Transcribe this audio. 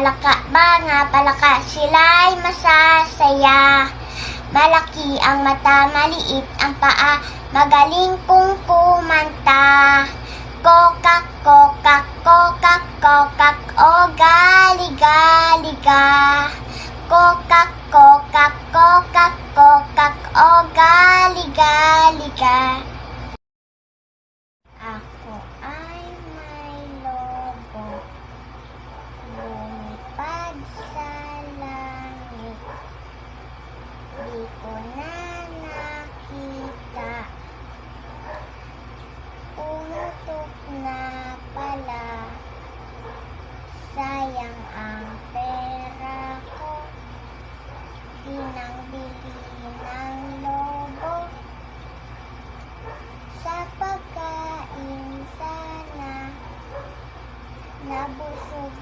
mga palaka, sila'y masasaya. Malaki ang mata, maliit ang paa, magaling kung kumanta. Kokak, kokak, kokak, kokak, o gali-gali-ga. Kokak, kokak, kokak, kokak, o gali-gali-ga. Ako ay may lobo, lumipad sa langit. Di ko na nakita, umutok na pala. Sayang ang pera ko, pinangbili ng lobo. Sa pagkain sana, nabusog